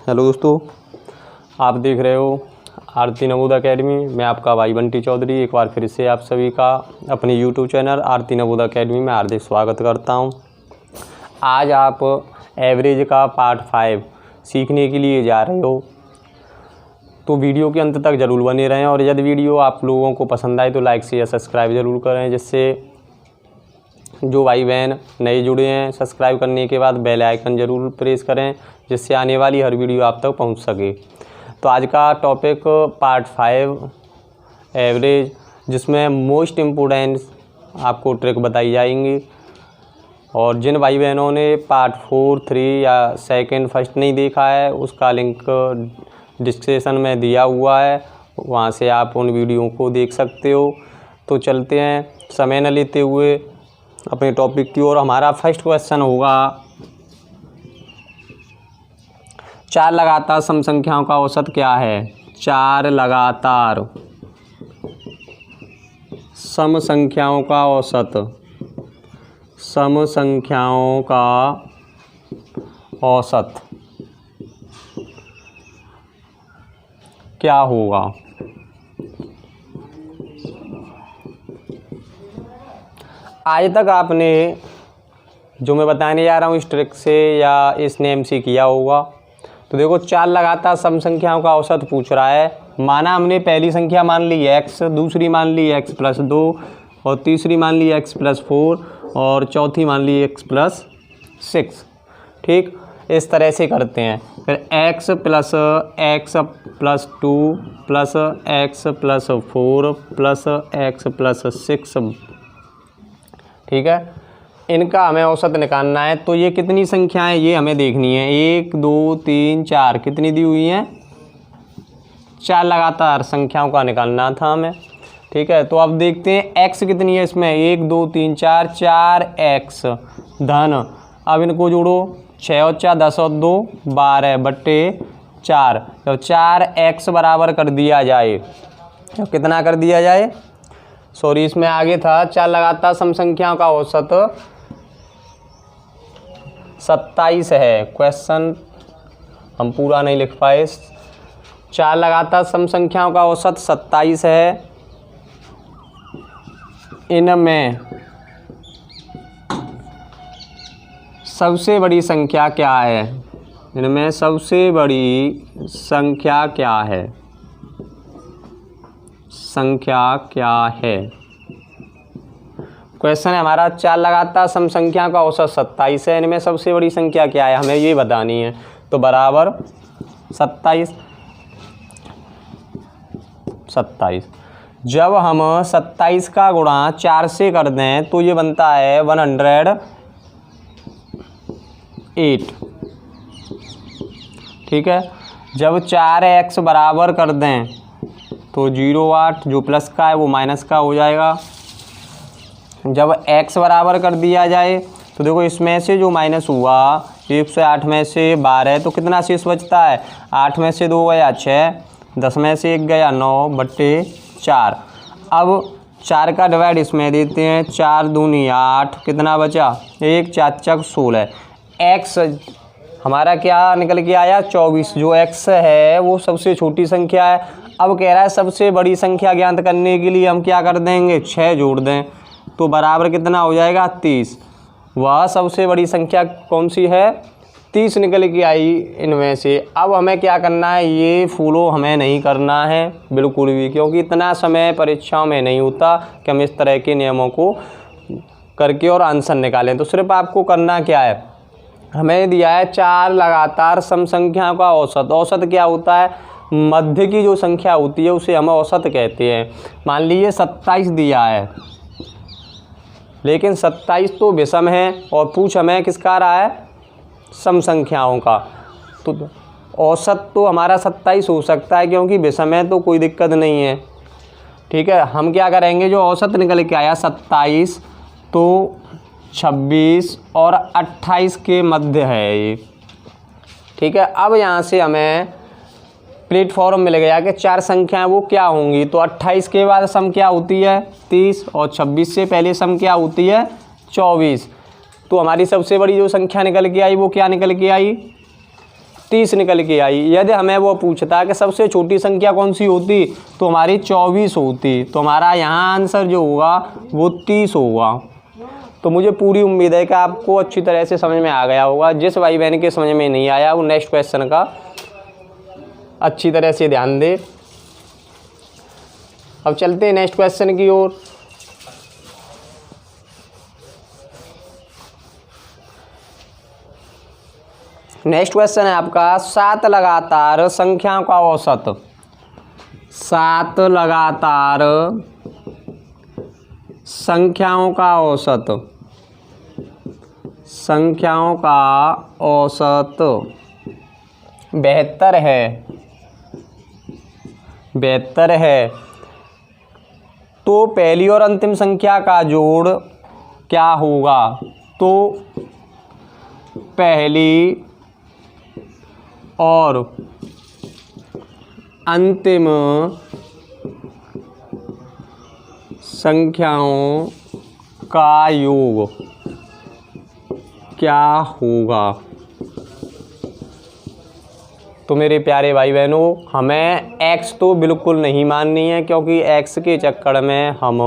Hello दोस्तों, आप देख रहे हो आरती नवोदय एकेडमी। मैं आपका भाई बंटी चौधरी एक बार फिर से आप सभी का अपने यूट्यूब चैनल आरती नवोदय एकेडमी में हार्दिक स्वागत करता हूं। आज आप एवरेज का पार्ट 5 सीखने के लिए जा रहे हो, तो वीडियो के अंत तक ज़रूर बने रहें। और यदि वीडियो आप लोगों को पसंद आए तो लाइक शेयर सब्सक्राइब ज़रूर करें, जिससे जो भाई बहन नए जुड़े हैं सब्सक्राइब करने के बाद बेल आइकन ज़रूर प्रेस करें, जिससे आने वाली हर वीडियो आप तक पहुंच सके। तो आज का टॉपिक पार्ट 5 एवरेज, जिसमें मोस्ट इम्पोर्टेंट आपको ट्रिक बताई जाएंगी। और जिन भाई बहनों ने पार्ट 4, 3 या सेकंड, फर्स्ट नहीं देखा है, उसका लिंक डिस्क्रिप्शन में दिया हुआ है, वहाँ से आप उन वीडियो को देख सकते हो। तो चलते हैं समय न लेते हुए अपने टॉपिक की ओर। हमारा फर्स्ट क्वेश्चन होगा, 4 लगातार सम संख्याओं का औसत क्या है? 4 लगातार सम संख्याओं का औसत, सम संख्याओं का औसत क्या होगा? आज तक आपने जो मैं बताने जा रहा हूँ इस ट्रिक से या इस नेम से किया होगा। तो देखो, 4 लगातार सम संख्याओं का औसत पूछ रहा है। माना हमने पहली संख्या मान ली x, दूसरी मान ली x + 2, और तीसरी मान ली x + 4, और चौथी मान ली x + 6। ठीक, इस तरह से करते हैं। फिर x + x + 2 + x + 4 + x + 6। ठीक है, इनका हमें औसत निकालना है। तो ये कितनी संख्याएं ये हमें देखनी है? 1 2 3 4 कितनी दी हुई हैं? 4 लगातार संख्याओं का निकालना था हमें। ठीक है, तो अब देखते हैं x कितनी है इसमें। 1 2 3 4, 4x धन। अब इनको जोड़ो, 6 और 4 10 और 2 12/4। तो 4x बराबर कर दिया जाए, तो कितना कर दिया जाए? सॉरी, इसमें आगे था 4 लगातार सम संख्याओं का औसत 27 है। क्वेश्चन हम पूरा नहीं लिख पाए। 4 लगातार सम संख्याओं का औसत 27 है। इनमें सबसे बड़ी संख्या क्या है? इनमें सबसे बड़ी संख्या क्या है? संख्या क्या है? क्वेश्चन है हमारा 4 लगातार सम संख्या का औसत 27 है। इनमें सबसे बड़ी संख्या क्या है, हमें ये बतानी है। तो बराबर 27। जब हम 27 का गुणा 4 से कर दें तो ये बनता है 108। ठीक है, जब 4x बराबर कर दें तो 08, जो प्लस का है वो माइनस का हो जाएगा। जब x बराबर कर दिया जाए तो देखो, इसमें से जो माइनस हुआ 108 में से 12, तो कितना शेष बचता है? 8 में से 2 गया 6, 10 में से 1 गया 9/4। अब 4 का डिवाइड इसमें देते हैं, 4 दूनी 8, कितना बचा? 1 4 चक 16। x हमारा क्या निकल के आया? 24। जो x है वो सबसे छोटी संख्या है। अब कह रहा है सबसे बड़ी संख्या ज्ञात करने के लिए हम क्या कर देंगे? 6 जोड़ दें, तो बराबर कितना हो जाएगा? 30। वह सबसे बड़ी संख्या कौन सी है? 30 निकल के आई इनमें से। अब हमें क्या करना है? ये फॉलो हमें नहीं करना है बिल्कुल भी, क्योंकि इतना समय परीक्षाओं में नहीं होता कि हम इस तरह के नियमों को करके और आंसर निकालें। तो सिर्फ आपको करना क्या है, हमें दिया है 4 लगातार सम संख्याओं का औसत। औसत क्या होता है? मध्य की जो संख्या होती है उसे हम औसत कहते हैं। मान लीजिए 27 दिया है, लेकिन 27 तो विषम है और पूछ हमें किसका रहा है? सम संख्याओं का। तो औसत तो हमारा 27 हो सकता है, क्योंकि विषम है तो कोई दिक्कत नहीं है। ठीक है, हम क्या करेंगे, जो औसत निकल के आया 27, तो 26 और 28 के मध्य है ये। ठीक है, अब यहाँ से हमें प्लेटफॉर्म मिल गया कि 4 संख्याएं वो क्या होंगी। तो 28 के बाद सम क्या होती है? 30, और 26 से पहले सम क्या होती है? 24। तो हमारी सबसे बड़ी जो संख्या निकल के आई वो क्या निकल के आई? 30 निकल के आई। यदि हमें वो पूछता कि सबसे छोटी संख्या कौन सी होती, तो हमारी 24 होती। तो हमारा यहाँ आंसर जो होगा वो 30 होगा। तो मुझे पूरी उम्मीद है कि आपको अच्छी तरह से समझ में आ गया होगा। जिस भाई बहन के समझ में नहीं आया वो नेक्स्ट क्वेश्चन का अच्छी तरह से ध्यान दे। अब चलते हैं नेक्स्ट क्वेश्चन की ओर। नेक्स्ट क्वेश्चन है आपका 7 लगातार संख्याओं का औसत। 7 लगातार संख्याओं का औसत। संख्याओं का औसत 72 है। 72 है। तो पहली और अंतिम संख्या का जोड़ क्या होगा? तो पहली और अंतिम संख्याओं का योग क्या होगा? तो मेरे प्यारे भाई बहनों, हमें x तो बिल्कुल नहीं माननी है, क्योंकि x के चक्कर में हम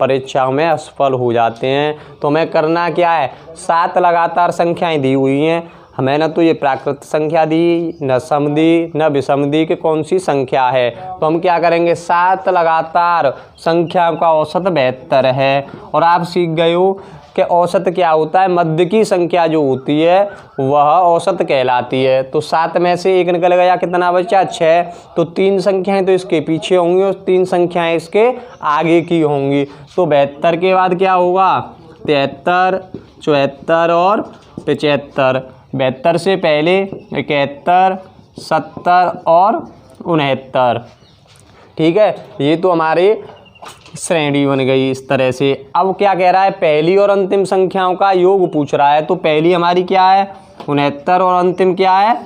परीक्षाओं में असफल हो जाते हैं। तो हमें करना क्या है? 7 लगातार संख्याएं दी हुई हैं, हमें न तो ये प्राकृत संख्या दी, न सम दी, न विषम दी कि कौन सी संख्या है। तो हम क्या करेंगे? 7 लगातार संख्याओं का औसत 72 है। और आप सीख गए हो कि औसत क्या होता है? मध्य की संख्या जो होती है वह औसत कहलाती है। तो 7 में से 1 निकल गया, कितना बचा? 6। तो 3 संख्याएं तो इसके पीछे होंगी और 3 संख्याएं इसके आगे की होंगी। तो 72 के बाद क्या होगा? 73, 74 और 75। 72 से पहले 71, 70 और 69। ठीक है, ये तो हमारे श्रेणी बन गई इस तरह से। अब क्या कह रहा है? पहली और अंतिम संख्याओं का योग पूछ रहा है। तो पहली हमारी क्या है? 69 और अंतिम क्या है?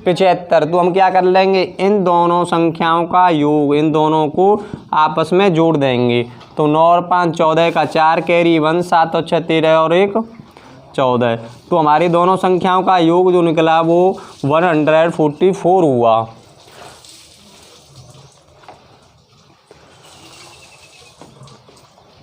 75। तो हम क्या कर लेंगे? इन दोनों संख्याओं का योग, इन दोनों को आपस में जोड़ देंगे। तो 9 और 5 14 का 4 कैरी 1, 7 और 6 13 और 1 14। तो हमारी दोनों संख्याओं का योग जो निकला वो 144 हुआ।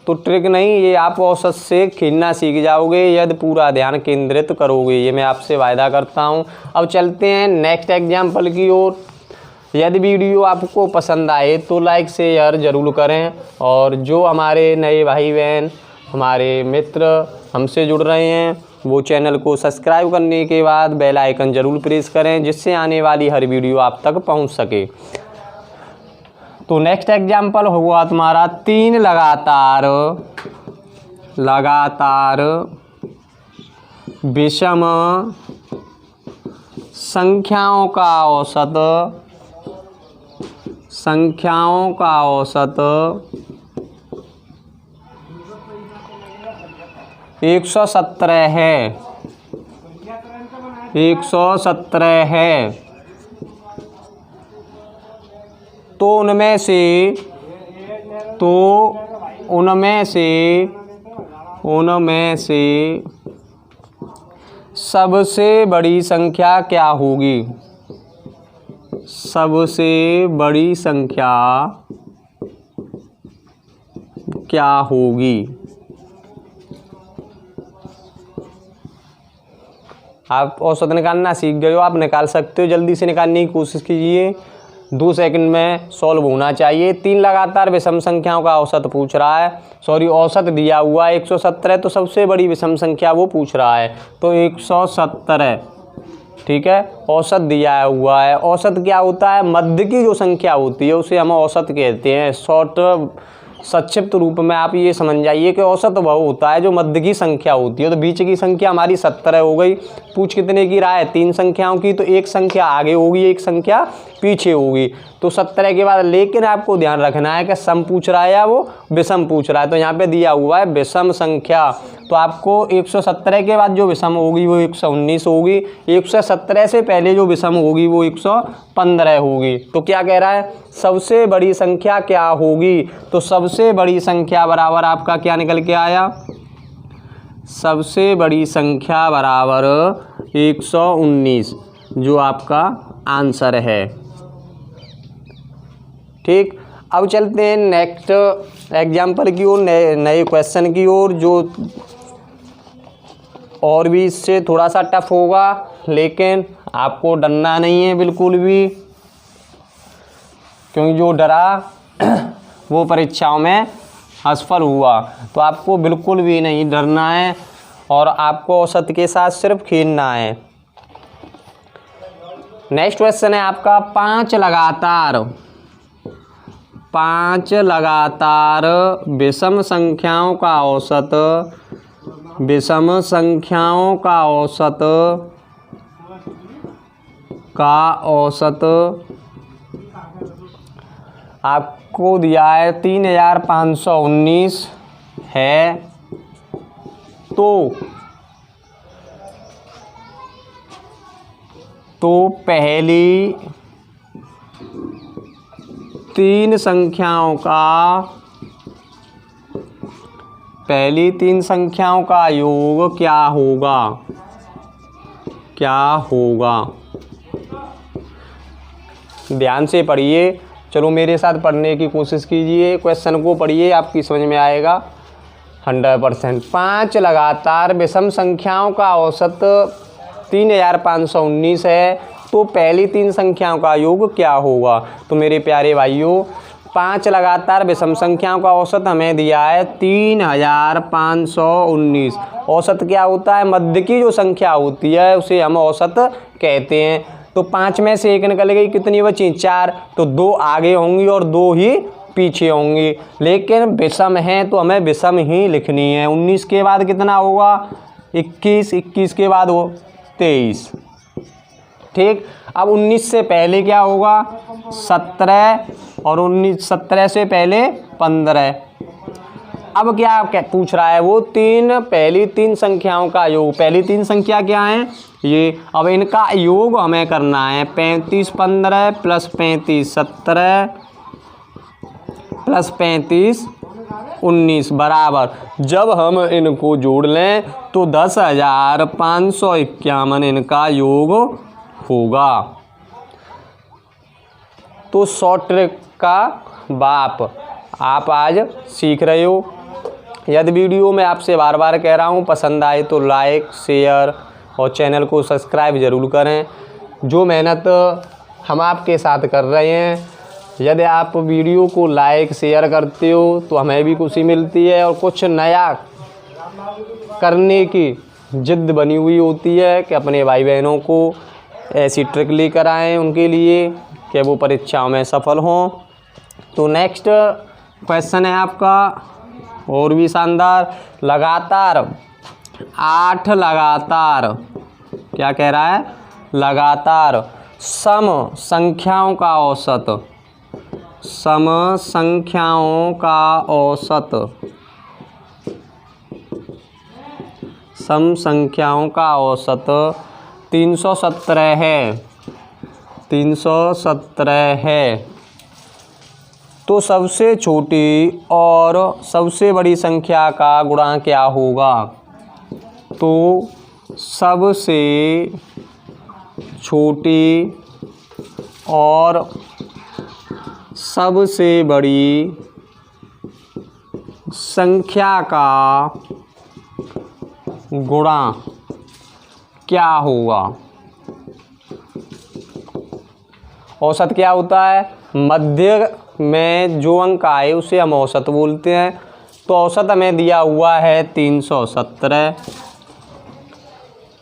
तो ट्रिक नहीं, ये आप औसत से खेलना सीख जाओगे यदि पूरा ध्यान केंद्रित करोगे, ये मैं आपसे वायदा करता हूँ। अब चलते हैं नेक्स्ट एग्जाम्पल की ओर। यदि वीडियो आपको पसंद आए तो लाइक शेयर ज़रूर करें, और जो हमारे नए भाई बहन, हमारे मित्र हमसे जुड़ रहे हैं, वो चैनल को सब्सक्राइब करने के बाद बेल आइकन ज़रूर प्रेस करें, जिससे आने वाली हर वीडियो आप तक पहुंच सके। तो नेक्स्ट एग्जाम्पल हुआ तुम्हारा 3 लगातार विषम संख्याओं का औसत। संख्याओं का औसत 117 है। 117 है। तो उनमें से सबसे बड़ी संख्या क्या होगी? सबसे बड़ी संख्या क्या होगी? आप औसत निकालना सीख गए हो, आप निकाल सकते हो, जल्दी से निकालने की कोशिश कीजिए। 2 सेकंड में सॉल्व होना चाहिए। 3 लगातार विषम संख्याओं का औसत पूछ रहा है, सॉरी औसत दिया हुआ है 117, तो सबसे बड़ी विषम संख्या वो पूछ रहा है। तो 117, ठीक है, औसत दिया हुआ है। औसत क्या होता है? मध्य की जो संख्या होती है उसे हम औसत कहते हैं। शॉर्ट संक्षिप्त रूप में आप ये समझ जाइए कि औसत वह होता है जो मध्य की संख्या होती है। तो बीच की संख्या हमारी 17 हो गई। पूछ कितने की रहा है? 3 संख्याओं की, तो एक संख्या आगे होगी, एक संख्या पीछे होगी। तो 17 के बाद, लेकिन आपको ध्यान रखना है कि सम पूछ रहा है या वो विषम पूछ रहा है। तो यहाँ पे दिया हुआ है विषम संख्या। तो आपको 117 के बाद जो विषम होगी वो 119 होगी। 117 से पहले जो विषम होगी वो 115 होगी। तो क्या कह रहा है? सबसे बड़ी संख्या क्या होगी? तो सबसे बड़ी संख्या बराबर आपका क्या निकल के आया? सबसे बड़ी संख्या बराबर 119। जो आपका आंसर है। ठीक, अब चलते हैं नेक्स्ट एग्जाम्पल की ओर, नए क्वेश्चन की ओर, जो और भी इससे थोड़ा सा टफ होगा, लेकिन आपको डरना नहीं है बिल्कुल भी, क्योंकि जो डरा वो परीक्षाओं में असफल हुआ। तो आपको बिल्कुल भी नहीं डरना है और आपको औसत के साथ सिर्फ खेलना है। नेक्स्ट क्वेश्चन है आपका, 5 लगातार विषम संख्याओं का औसत आपको दिया है 3519 है, तो पहली 3 संख्याओं का योग क्या होगा? ध्यान से पढ़िए, चलो मेरे साथ पढ़ने की कोशिश कीजिए, क्वेश्चन को पढ़िए, आपकी समझ में आएगा 100%। 5 लगातार विषम संख्याओं का औसत 3519 है, तो पहली 3 संख्याओं का योग क्या होगा? तो मेरे प्यारे भाइयों, 5 लगातार विषम संख्याओं का औसत हमें दिया है 3519। औसत क्या होता है? मध्य की जो संख्या होती है उसे हम औसत कहते हैं। तो 5 में से 1 निकल गई, कितनी बची? 4, तो 2 आगे होंगी और 2 ही पीछे होंगी, लेकिन विषम है तो हमें विषम ही लिखनी है। 19 के बाद कितना होगा? 21, 21 के बाद वो 23। ठीक, अब 19 से पहले क्या होगा? 17, और 17 से पहले 15। अब क्या पूछ रहा है वो? पहली 3 संख्याओं का योग। पहली 3 संख्या क्या है? ये। अब इनका योग हमें करना है 35 15 प्लस 35 17 प्लस 35 19 बराबर। जब हम इनको जोड़ लें तो 10,551 इनका योग होगा। तो शॉर्ट ट्रिक का बाप आप आज सीख रहे हो। यदि वीडियो में आपसे बार बार कह रहा हूँ पसंद आए तो लाइक शेयर और चैनल को सब्सक्राइब ज़रूर करें। जो मेहनत हम आपके साथ कर रहे हैं, यदि आप वीडियो को लाइक शेयर करते हो तो हमें भी खुशी मिलती है और कुछ नया करने की जिद बनी हुई होती है कि अपने भाई बहनों को ऐसी ट्रिक लेकर आएँ उनके लिए कि वो परीक्षाओं में सफल हों। तो नेक्स्ट क्वेश्चन है आपका और भी शानदार। 8 लगातार क्या कह रहा है? लगातार सम संख्याओं का औसत। सम संख्याओं का औसत 317 है। 317 है। तो सबसे छोटी और सबसे बड़ी संख्या का गुणा क्या होगा? तो सबसे छोटी और सबसे बड़ी संख्या का गुणा क्या होगा? औसत क्या होता है? मध्य में जो अंक आए उसे हम औसत बोलते हैं। तो औसत हमें दिया हुआ है 317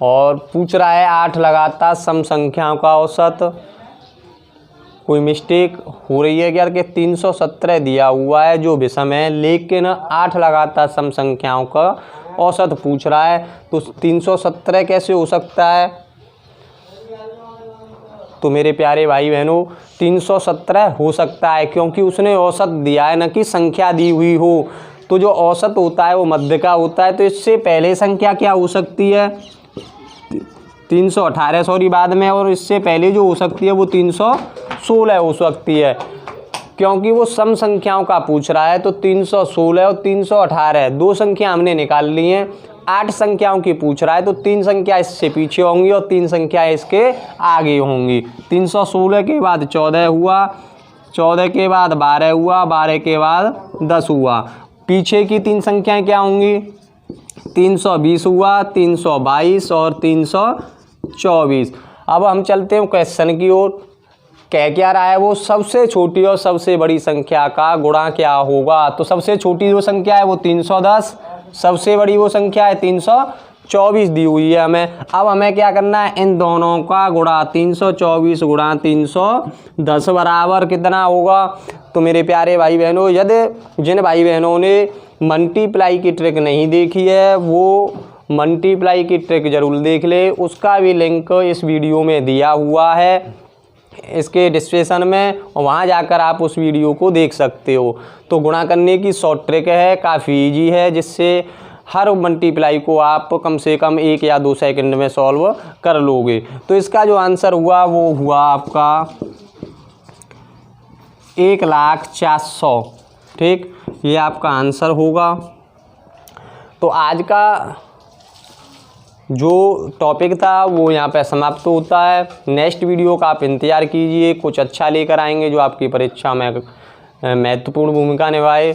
और पूछ रहा है 8 लगातार सम संख्याओं का औसत। कोई मिस्टेक हो रही है क्या कि 317 दिया हुआ है जो विषम है, लेकिन 8 लगातार सम संख्याओं का औसत पूछ रहा है। तो 317 कैसे हो सकता है? तो मेरे प्यारे भाई बहनों 317 हो सकता है क्योंकि उसने औसत दिया है, न कि संख्या दी हुई हो। तो जो औसत होता है वो मध्य का होता है। तो इससे पहले संख्या क्या हो सकती है? 318 सॉरी बाद में, और इससे पहले जो हो सकती है वो 316 हो सकती है क्योंकि वो सम संख्याओं का पूछ रहा है। तो 316 और 318 दो संख्या हमने निकाल ली हैं। 8 संख्याओं की पूछ रहा है तो 3 संख्या इससे पीछे होंगी और 3 संख्याएं इसके आगे होंगी। 316 के बाद 14 हुआ, 14 के बाद 12 हुआ, 12 के बाद 10 हुआ। पीछे की 3 संख्याएं क्या होंगी? 320 हुआ, 322 और 324। अब हम चलते हैं क्वेश्चन की ओर। कह क्या रहा है वो? सबसे छोटी और सबसे बड़ी संख्या का गुणा क्या होगा? तो सबसे छोटी जो संख्या है वो 310, सबसे बड़ी वो संख्या है 324 दी हुई है हमें। अब हमें क्या करना है? इन दोनों का गुणा 324 गुणा 310 बराबर कितना होगा? तो मेरे प्यारे भाई बहनों, यदि जिन भाई बहनों ने मल्टीप्लाई की ट्रिक नहीं देखी है वो मल्टीप्लाई की ट्रिक जरूर देख ले। उसका भी लिंक इस वीडियो में दिया हुआ है इसके डिस्क्रिप्शन में, और वहाँ जाकर आप उस वीडियो को देख सकते हो। तो गुणा करने की शॉर्ट ट्रिक है, काफ़ी इजी है, जिससे हर मल्टीप्लाई को आप कम से कम 1 या 2 सेकंड में सॉल्व कर लोगे। तो इसका जो आंसर हुआ वो हुआ आपका 1,04,000। ठीक, ये आपका आंसर होगा। तो आज का जो टॉपिक था वो यहाँ पे समाप्त होता है। नेक्स्ट वीडियो का आप इंतज़ार कीजिए, कुछ अच्छा लेकर आएंगे जो आपकी परीक्षा में महत्वपूर्ण भूमिका निभाए।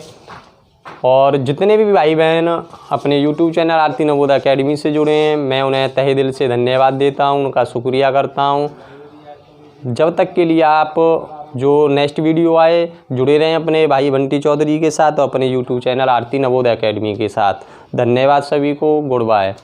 और जितने भी भाई बहन अपने YouTube चैनल आरती नवोदय अकेडमी से जुड़े हैं, मैं उन्हें तहे दिल से धन्यवाद देता हूँ, उनका शुक्रिया करता हूँ। जब तक के लिए आप जो नेक्स्ट वीडियो आए जुड़े रहें अपने भाई बंटी चौधरी के साथ और अपने YouTube चैनल आरती नवोदय अकेडमी के साथ। धन्यवाद सभी को, गुड बाय।